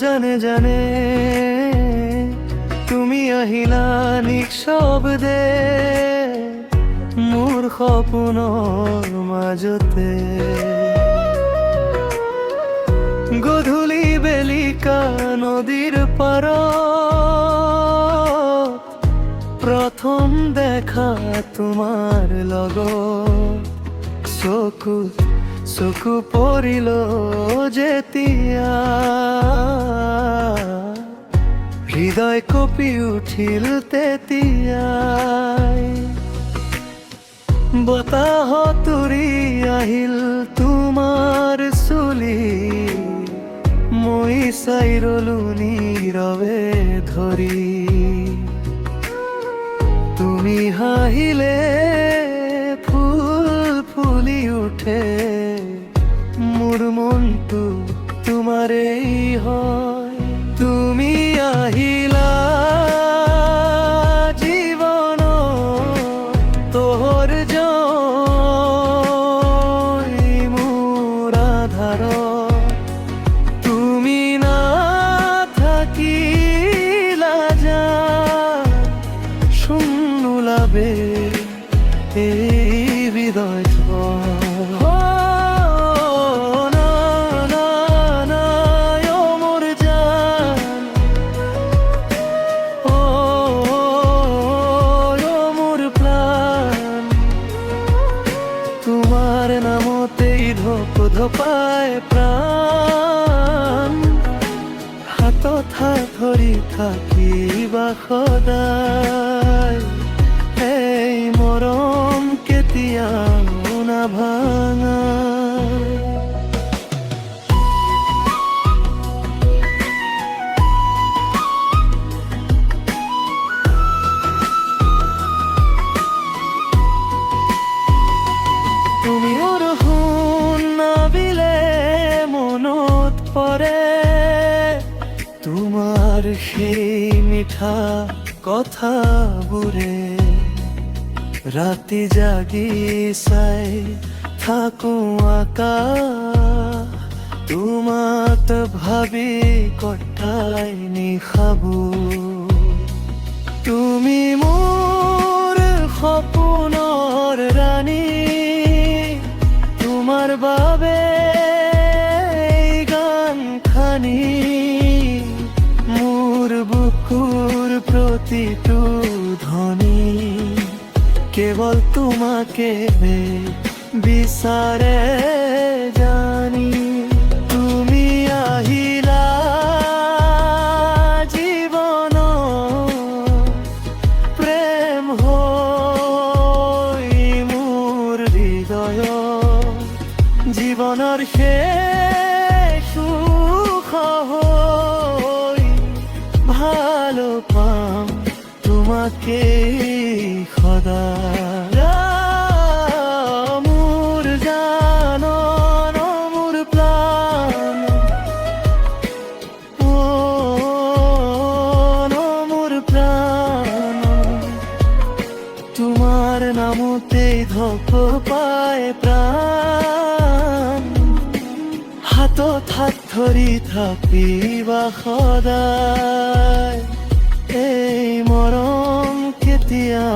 জানে জানে তুমি আহিলা নিঃশব্দে মোৰ সপোনৰ মাজতে। গধূলি বেলিকা নদীৰ পাৰত প্ৰথম দেখা তোমাৰ লগত চকু পৰিল যেতিয়া হৃদয় কঁপি উঠিল তেতিয়াই। বতাহত উৰি আহিল তোমাৰ চুলি মই চাই ৰলো নীৰৱে ধৰি। তুমি হাঁহিলে ফুল ফুলি উঠে মোৰ মনটো তোমাৰেই হয়। তুমি আহিলা জীৱন তোহৰ জয় মোৰ আধাৰ। তুমি নাথাকিলা যা শূন্য লাভে এই হৃদয় তোমার নামতেই ধোপ ধোপায় প্রাণ। হাতত হাত ধৰি থাকিবা সদায় এই মৰম কেতিয়াও নাভাঙা। তুমি বৰষুণ নাবিলে মনত পৰে তোমাৰ সেই মিঠা কথাবোৰে। ৰাতি জাগি চাই থাকো আকাশ তোমাক ভাবি কটাই নিশাবোৰ। তুমি মোৰ সপোনৰ ৰাণী তোমাৰ বাবে গান খানি মোৰ বুকুৰ প্ৰতিটো ধ্বনি কেৱল তোমাকে বিচাৰে জানি। তুমি আহিলা জীৱন প্ৰেম হৈ মোৰ হৃদয়। জীৱনৰ শেষ সুখ হৈ ভাল পাম তোমাকে সদায়। মোৰ জান মোৰ প্ৰাণ মোৰ প্ৰাণ তোমাৰ নামতেই ধপ পায় প্ৰাণ। হাতত হাত ধৰি থাকিবা সদায় এই মৰম কেতিয়া